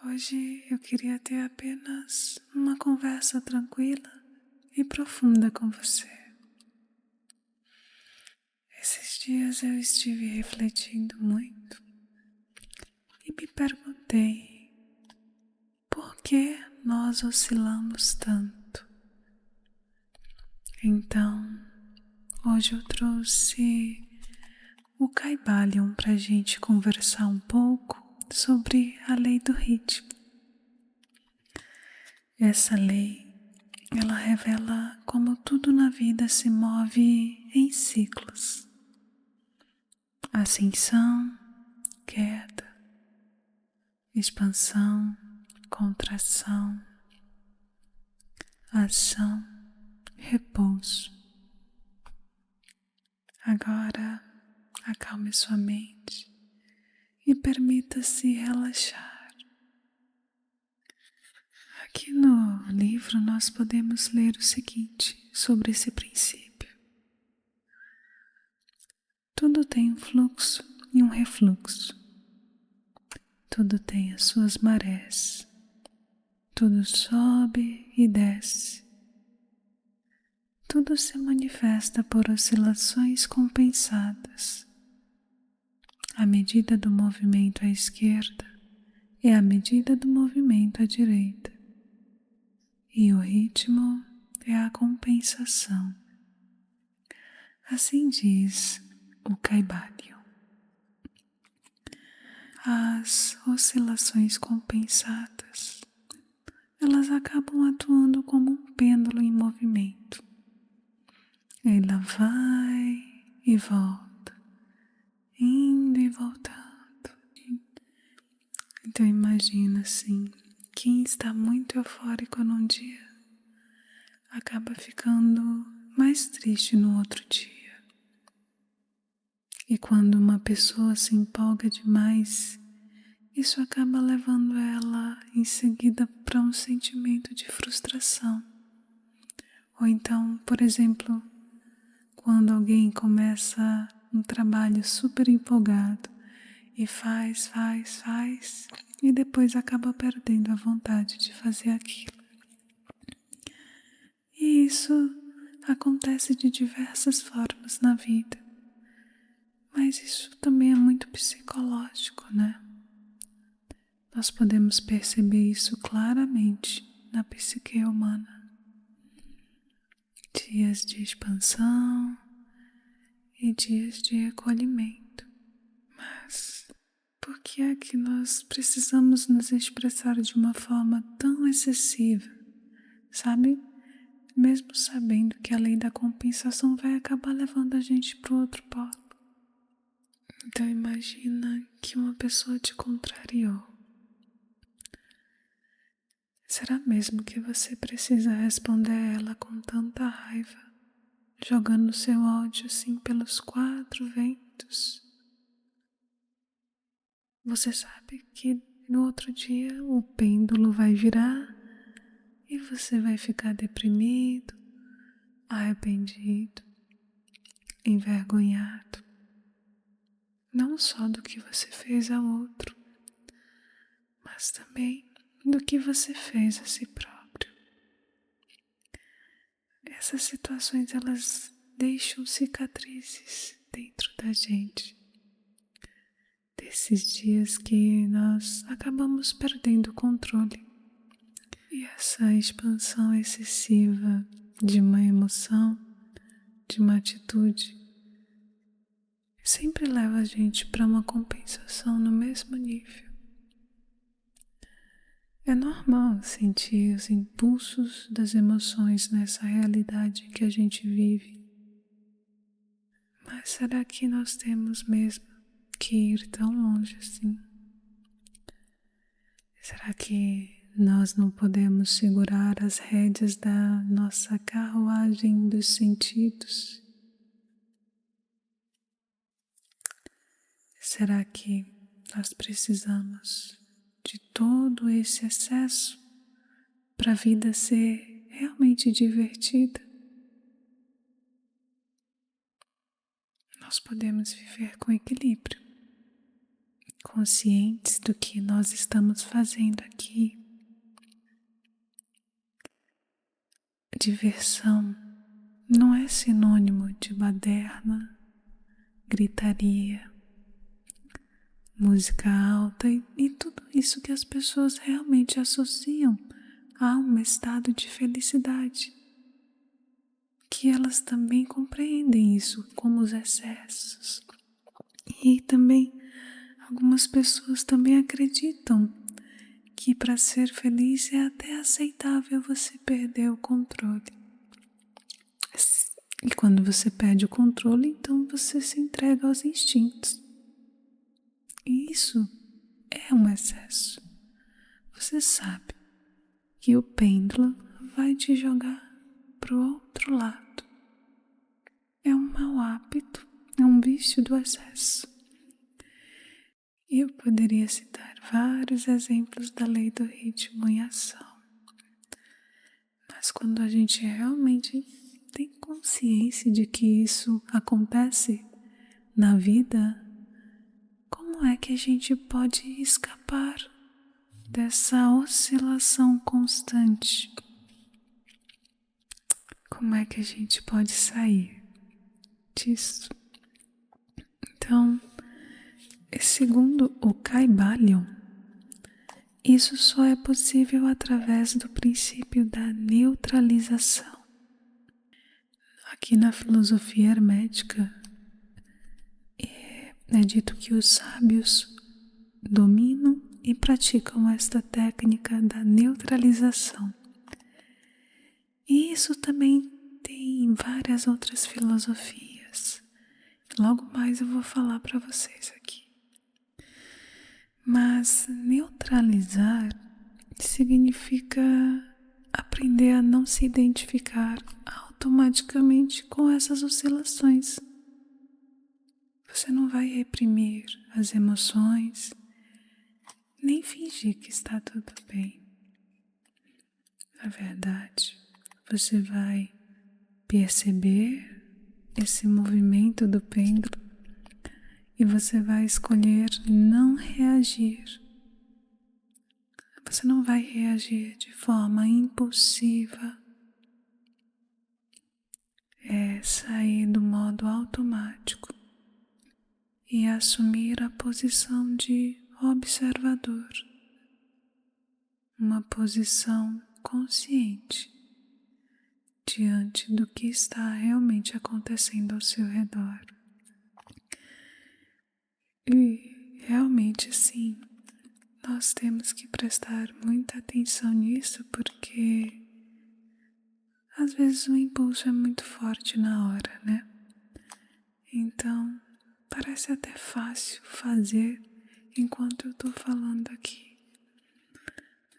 Hoje eu queria ter apenas uma conversa tranquila e profunda com você. Esses dias eu estive refletindo muito e me perguntei por que nós oscilamos tanto. Então, hoje eu trouxe o Kybalion para a gente conversar um pouco sobre a lei do ritmo. Essa lei, ela revela como tudo na vida se move em ciclos. Ascensão, queda, expansão, contração, ação, repouso. Agora, acalme sua mente e permita-se relaxar. Aqui no livro nós podemos ler o seguinte sobre esse princípio. Tudo tem um fluxo e um refluxo. Tudo tem as suas marés. Tudo sobe e desce. Tudo se manifesta por oscilações compensadas. A medida do movimento à esquerda é a medida do movimento à direita. E o ritmo é a compensação. Assim diz o Kybalion. As oscilações compensadas, elas acabam atuando como um pêndulo em movimento. Ela vai e volta, indo e voltando. Então imagina assim, quem está muito eufórico num dia, acaba ficando mais triste no outro dia. E quando uma pessoa se empolga demais, isso acaba levando ela em seguida para um sentimento de frustração. Ou então, por exemplo, quando alguém começa um trabalho super empolgado e faz, e depois acaba perdendo a vontade de fazer aquilo. E isso acontece de diversas formas na vida. Mas isso também é muito psicológico, né? Nós podemos perceber isso claramente na psique humana. Dias de expansão e dias de recolhimento. Mas por que é que nós precisamos nos expressar de uma forma tão excessiva? Sabe? Mesmo sabendo que a lei da compensação vai acabar levando a gente para o outro polo. Então imagina que uma pessoa te contrariou. Será mesmo que você precisa responder a ela com tanta raiva, jogando seu ódio assim pelos 4 ventos? Você sabe que no outro dia o pêndulo vai virar e você vai ficar deprimido, arrependido, envergonhado. Não só do que você fez ao outro, mas também do que você fez a si próprio. Essas situações, elas deixam cicatrizes dentro da gente. Desses dias que nós acabamos perdendo o controle. E essa expansão excessiva de uma emoção, de uma atitude, sempre leva a gente para uma compensação no mesmo nível. É normal sentir os impulsos das emoções nessa realidade que a gente vive. Mas será que nós temos mesmo que ir tão longe assim? Será que nós não podemos segurar as rédeas da nossa carruagem dos sentidos? Será que nós precisamos de todo esse excesso para a vida ser realmente divertida? Nós podemos viver com equilíbrio. conscientes do que nós estamos fazendo aqui. Diversão não é sinônimo de baderna, gritaria, música alta e tudo isso que as pessoas realmente associam a um estado de felicidade. Que elas também compreendem isso como os excessos. E também algumas pessoas também acreditam que para ser feliz é até aceitável você perder o controle. E quando você perde o controle, então você se entrega aos instintos. E isso é um excesso. Você sabe que o pêndulo vai te jogar para o outro lado. É um mau hábito, é um vício do excesso. Eu poderia citar vários exemplos da lei do ritmo em ação. Mas quando a gente realmente tem consciência de que isso acontece na vida, como é que a gente pode escapar dessa oscilação constante? Como é que a gente pode sair disso? Então, segundo o Kybalion, isso só é possível através do princípio da neutralização. Aqui na filosofia hermética é dito que os sábios dominam e praticam esta técnica da neutralização. E isso também tem várias outras filosofias. Logo mais eu vou falar para vocês aqui. Mas neutralizar significa aprender a não se identificar automaticamente com essas oscilações. Você não vai reprimir as emoções, nem fingir que está tudo bem. Na verdade, você vai perceber esse movimento do pêndulo e você vai escolher não reagir. Você não vai reagir de forma impulsiva. É sair do modo automático e assumir a posição de observador, uma posição consciente diante do que está realmente acontecendo ao seu redor. E realmente sim, nós temos que prestar muita atenção nisso porque às vezes o impulso é muito forte na hora, né? Então, parece até fácil fazer enquanto eu estou falando aqui.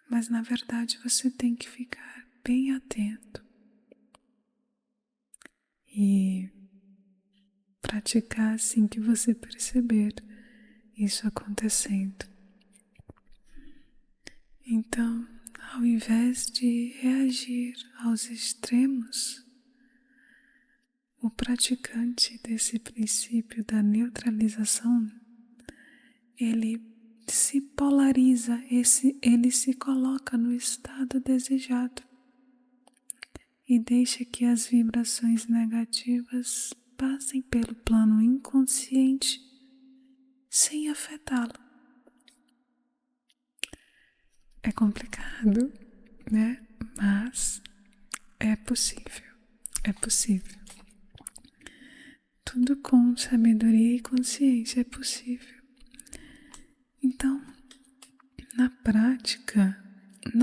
Mas na verdade você tem que ficar bem atento e praticar assim que você perceber isso acontecendo. Então, ao invés de reagir aos extremos, o praticante desse princípio da neutralização, ele se polariza, ele se coloca no estado desejado e deixa que as vibrações negativas passem pelo plano inconsciente sem afetá-lo. É complicado, né? Mas é possível, é possível. Tudo com sabedoria e consciência é possível. Então, na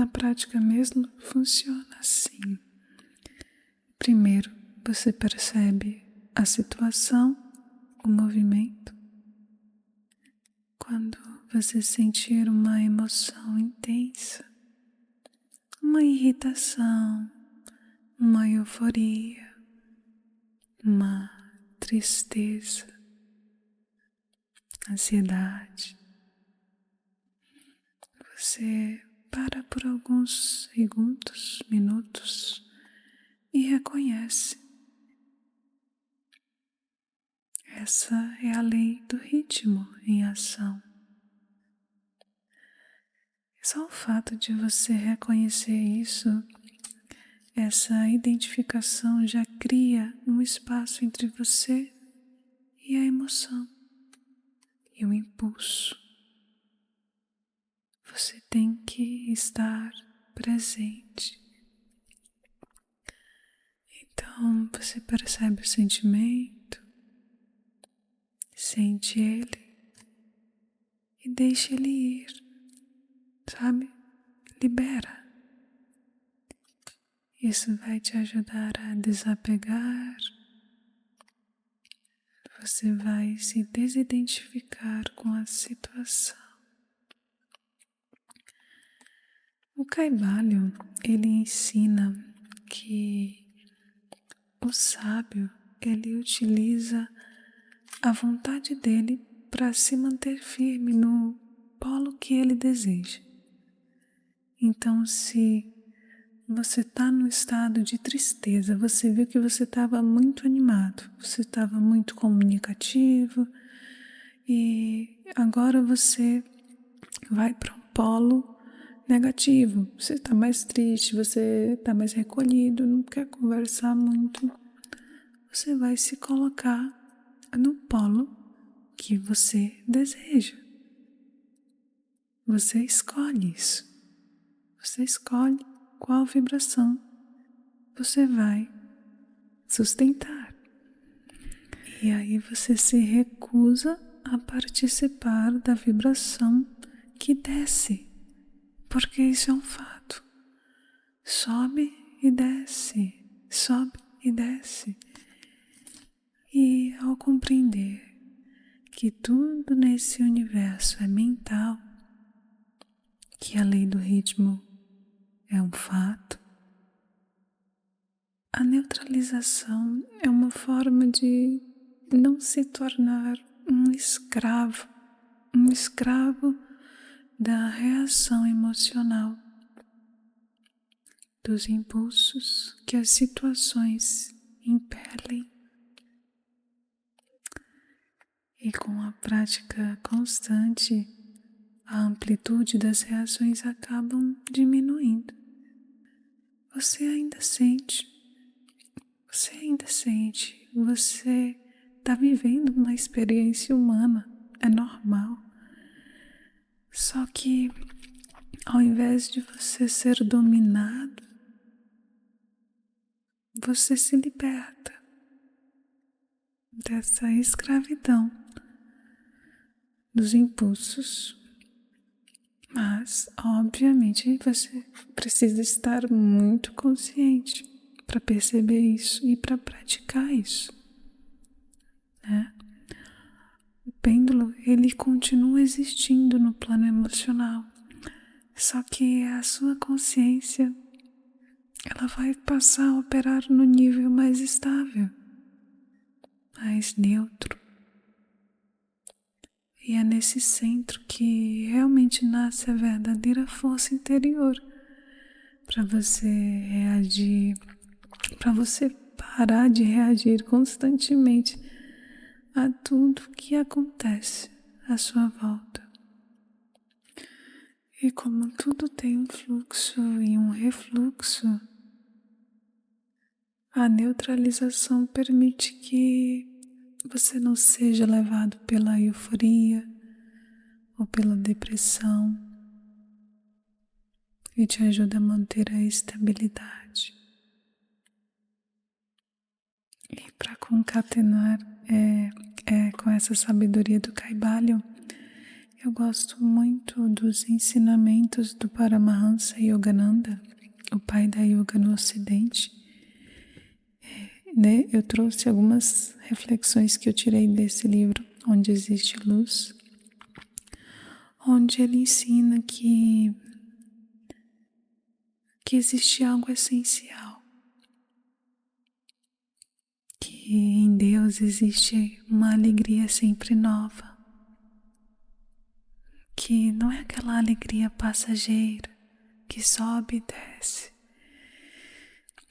prática mesmo, funciona assim. Primeiro, você percebe a situação, o movimento. Quando você sentir uma emoção intensa, uma irritação, uma euforia, uma tristeza, ansiedade, você para por alguns segundos, minutos e reconhece. Essa é a lei do ritmo em ação. Só o fato de você reconhecer isso, essa identificação já cria um espaço entre você e a emoção e o impulso. Você tem que estar presente. Então você percebe o sentimento, sente ele e deixa ele ir, sabe? Libera. Isso vai te ajudar a desapegar. Você vai se desidentificar com a situação. O Kaivalyo, ele ensina que o sábio, ele utiliza a vontade dele para se manter firme no polo que ele deseja. Então, se você está no estado de tristeza, você viu que você estava muito animado, você estava muito comunicativo e agora você vai para um polo negativo. Você está mais triste, você está mais recolhido, não quer conversar muito. Você vai se colocar no polo que você deseja. Você escolhe isso. Você escolhe qual vibração você vai sustentar. E aí você se recusa a participar da vibração que desce, porque isso é um fato. Sobe e desce, sobe e desce. E ao compreender que tudo nesse universo é mental, que a lei do ritmo é um fato, a neutralização é uma forma de não se tornar um escravo da reação emocional, dos impulsos que as situações impelem. E com a prática constante, a amplitude das reações acabam diminuindo. Você ainda sente, você está vivendo uma experiência humana, é normal. Só que ao invés de você ser dominado, você se liberta dessa escravidão dos impulsos. Mas, obviamente, você precisa estar muito consciente para perceber isso e para praticar isso, né? O pêndulo, ele continua existindo no plano emocional, só que a sua consciência, ela vai passar a operar no nível mais estável, mais neutro. E é nesse centro que realmente nasce a verdadeira força interior para você reagir, para você parar de reagir constantemente a tudo que acontece à sua volta. E como tudo tem um fluxo e um refluxo, a neutralização permite que você não seja levado pela euforia ou pela depressão e te ajuda a manter a estabilidade. E para concatenar com essa sabedoria do Kaivalyo, eu gosto muito dos ensinamentos do Paramahansa Yogananda, o pai da yoga no Ocidente. Eu trouxe algumas reflexões que eu tirei desse livro, Onde Existe Luz, onde ele ensina que existe algo essencial, que em Deus existe uma alegria sempre nova, que não é aquela alegria passageira que sobe e desce,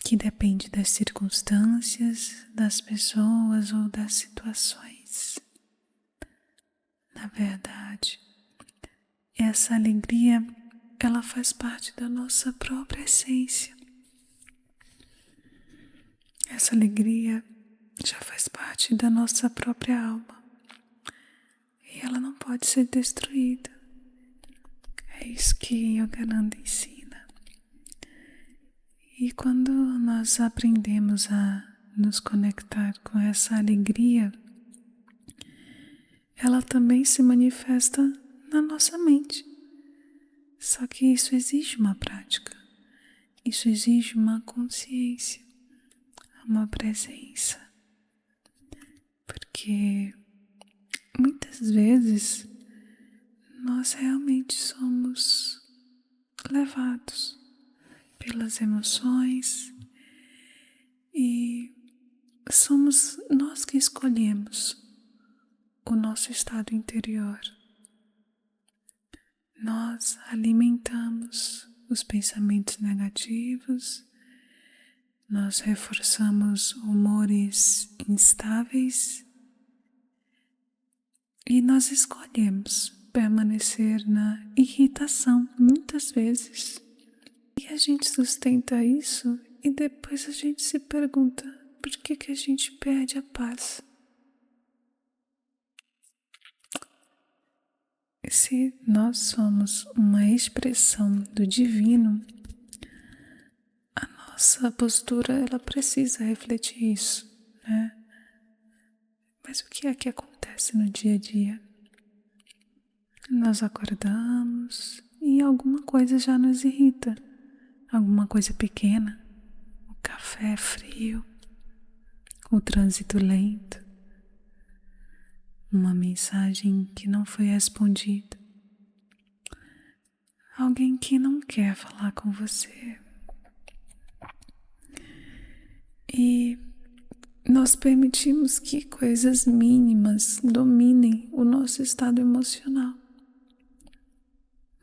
que depende das circunstâncias, das pessoas ou das situações. Na verdade, essa alegria, ela faz parte da nossa própria essência. Essa alegria já faz parte da nossa própria alma e ela não pode ser destruída. É isso que Yogananda ensina. E quando nós aprendemos a nos conectar com essa alegria, ela também se manifesta na nossa mente. Só que isso exige uma prática, isso exige uma consciência, uma presença. Porque muitas vezes nós realmente somos levados pelas emoções e somos nós que escolhemos o nosso estado interior. Nós alimentamos os pensamentos negativos, nós reforçamos humores instáveis e nós escolhemos permanecer na irritação muitas vezes. E a gente sustenta isso e depois a gente se pergunta por que a gente perde a paz. Se nós somos uma expressão do divino, a nossa postura ela precisa refletir isso, né? Mas o que é que acontece no dia a dia? Nós acordamos e alguma coisa já nos irrita, alguma coisa pequena, o café frio, o trânsito lento, uma mensagem que não foi respondida, alguém que não quer falar com você. E nós permitimos que coisas mínimas dominem o nosso estado emocional.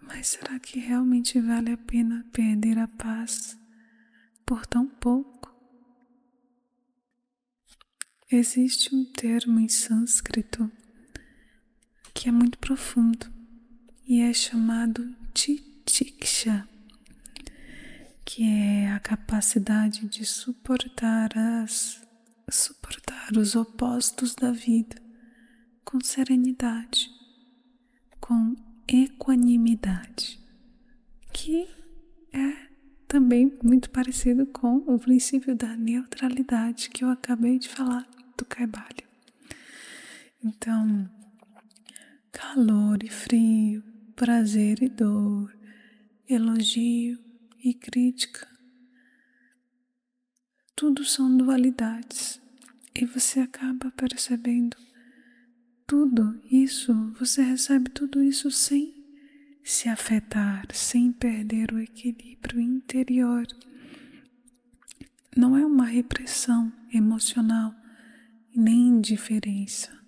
Mas será que realmente vale a pena perder a paz por tão pouco? Existe um termo em sânscrito que é muito profundo e é chamado titiksha, que é a capacidade de suportar os opostos da vida com serenidade, com equanimidade, que é também muito parecido com o princípio da neutralidade que eu acabei de falar do Kaivalya. Então, calor e frio, prazer e dor, elogio e crítica, tudo são dualidades e você acaba percebendo tudo isso, você recebe tudo isso sem se afetar, sem perder o equilíbrio interior. Não é uma repressão emocional, nem indiferença,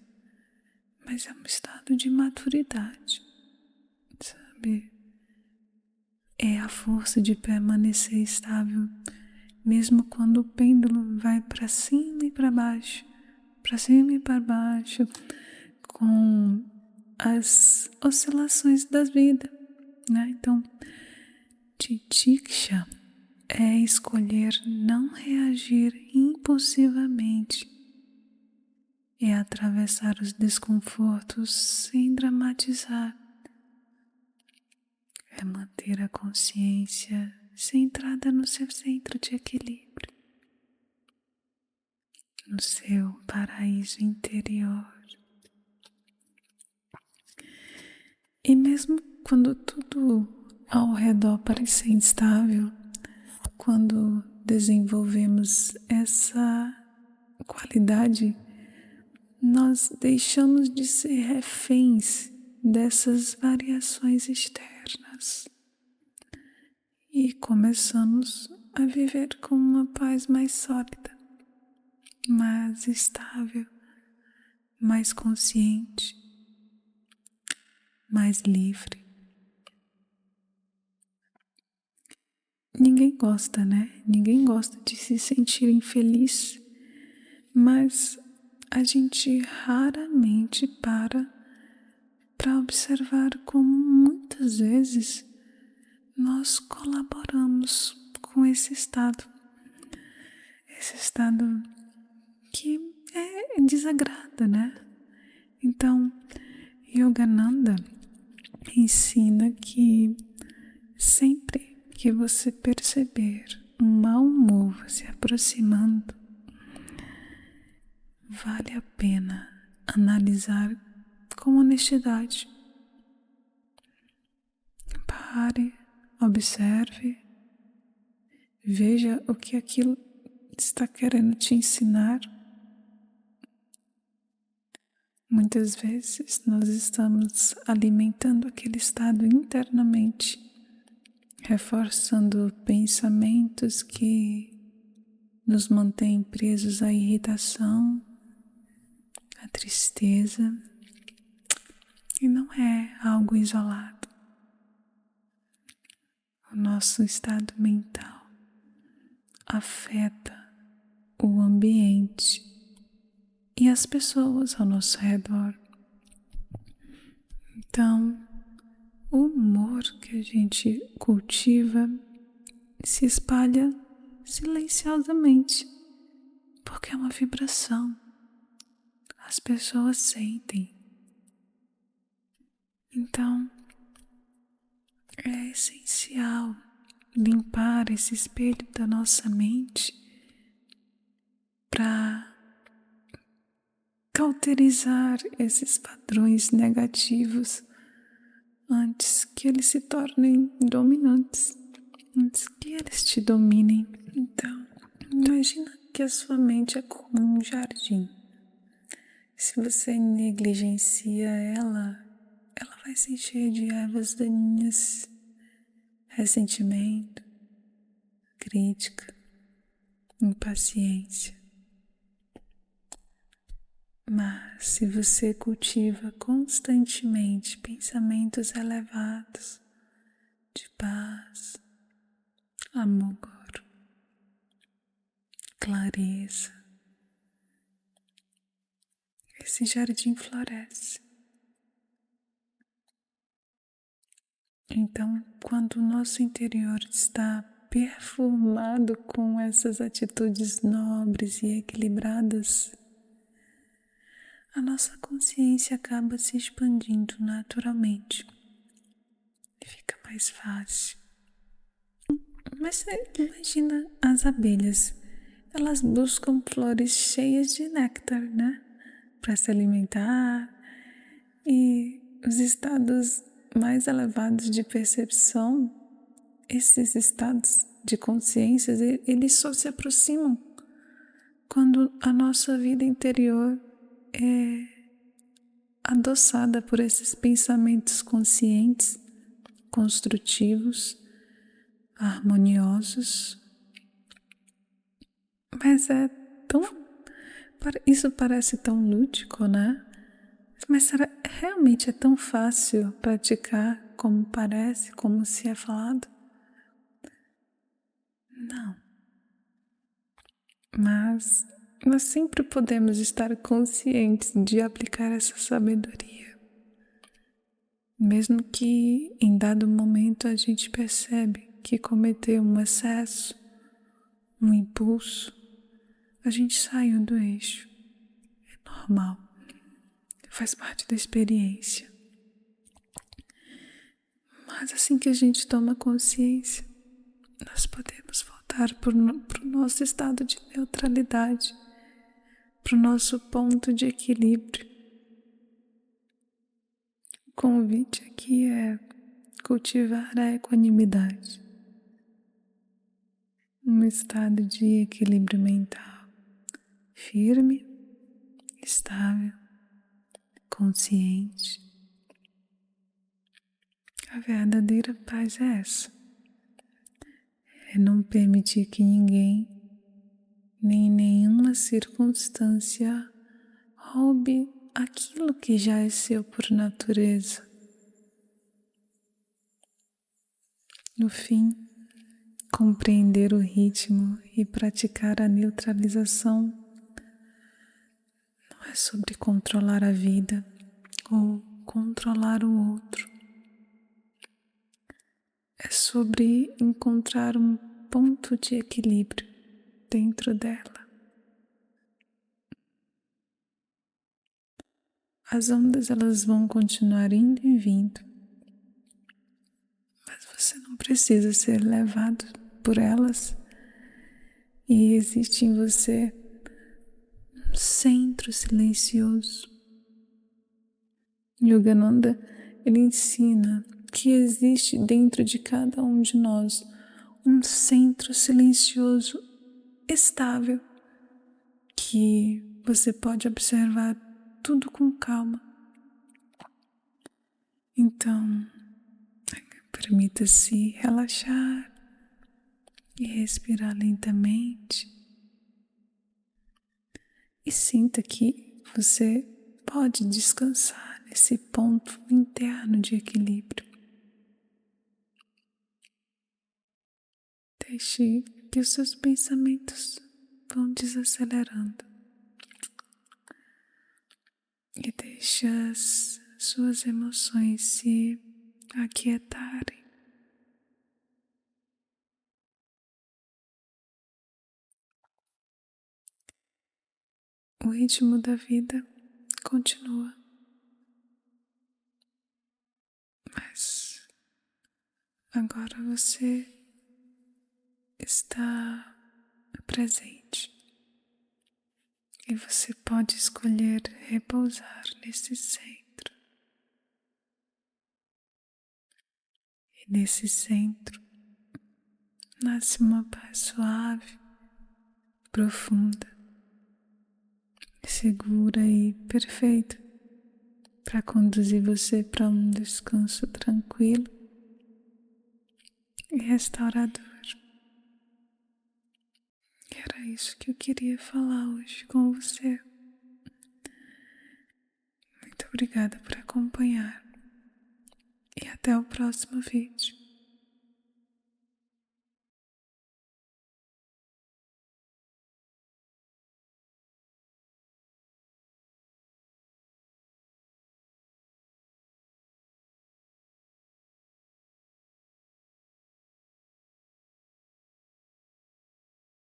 mas é um estado de maturidade, sabe? É a força de permanecer estável, mesmo quando o pêndulo vai para cima e para baixo, com as oscilações da vida, né? Então, titiksha é escolher não reagir impulsivamente, é atravessar os desconfortos sem dramatizar, é manter a consciência centrada no seu centro de equilíbrio, no seu paraíso interior. E mesmo quando tudo ao redor parece instável, quando desenvolvemos essa qualidade, nós deixamos de ser reféns dessas variações externas e começamos a viver com uma paz mais sólida, mais estável, mais consciente, mais livre. Ninguém gosta, né? Ninguém gosta de se sentir infeliz, mas a gente raramente para observar como muitas vezes nós colaboramos com esse estado que desagrada, né? Então, Yogananda ensina que sempre que você perceber um mau humor se aproximando, vale a pena analisar com honestidade. Pare, observe, veja o que aquilo está querendo te ensinar. Muitas vezes nós estamos alimentando aquele estado internamente, reforçando pensamentos que nos mantêm presos à irritação, à tristeza, e não é algo isolado. O nosso estado mental afeta o ambiente e as pessoas ao nosso redor. Então, o humor que a gente cultiva se espalha silenciosamente, porque é uma vibração. As pessoas sentem. Então, é essencial limpar esse espelho da nossa mente para cauterizar esses padrões negativos antes que eles se tornem dominantes, antes que eles te dominem. Então, imagina que a sua mente é como um jardim. Se você negligencia ela vai se encher de ervas daninhas, ressentimento, crítica, impaciência. Mas se você cultiva constantemente pensamentos elevados de paz, amor, clareza, esse jardim floresce. Então, quando o nosso interior está perfumado com essas atitudes nobres e equilibradas, a nossa consciência acaba se expandindo naturalmente e fica mais fácil. Mas imagina as abelhas, elas buscam flores cheias de néctar, né? Para se alimentar, e os estados mais elevados de percepção, esses estados de consciência, eles só se aproximam quando a nossa vida interior é adoçada por esses pensamentos conscientes, construtivos, harmoniosos. Mas isso parece tão lúdico, né? Mas realmente é tão fácil praticar como parece, como se é falado? Não. Mas nós sempre podemos estar conscientes de aplicar essa sabedoria. Mesmo que em dado momento a gente percebe que cometeu um excesso, um impulso, a gente saiu do eixo. É normal. Faz parte da experiência. Mas assim que a gente toma consciência, nós podemos voltar para o nosso estado de neutralidade, para o nosso ponto de equilíbrio. O convite aqui é cultivar a equanimidade, um estado de equilíbrio mental firme, estável, consciente. A verdadeira paz é essa. É não permitir que ninguém, nem nenhuma circunstância roube aquilo que já é seu por natureza. No fim, compreender o ritmo e praticar a neutralização não é sobre controlar a vida ou controlar o outro. é sobre encontrar um ponto de equilíbrio dentro dela. As ondas elas vão continuar indo e vindo, mas você não precisa ser levado por elas. E existe em você um centro silencioso. Yogananda, ele ensina que existe dentro de cada um de nós um centro silencioso estável, que você pode observar tudo com calma. Então, permita-se relaxar e respirar lentamente. E sinta que você pode descansar nesse ponto interno de equilíbrio. Deixe que os seus pensamentos vão desacelerando. E deixe as suas emoções se aquietarem. O ritmo da vida continua, mas agora você está presente e você pode escolher repousar nesse centro. E nesse centro nasce uma paz suave, profunda, segura e perfeita para conduzir você para um descanso tranquilo e restaurador. E era isso que eu queria falar hoje com você. Muito obrigada por acompanhar e até o próximo vídeo.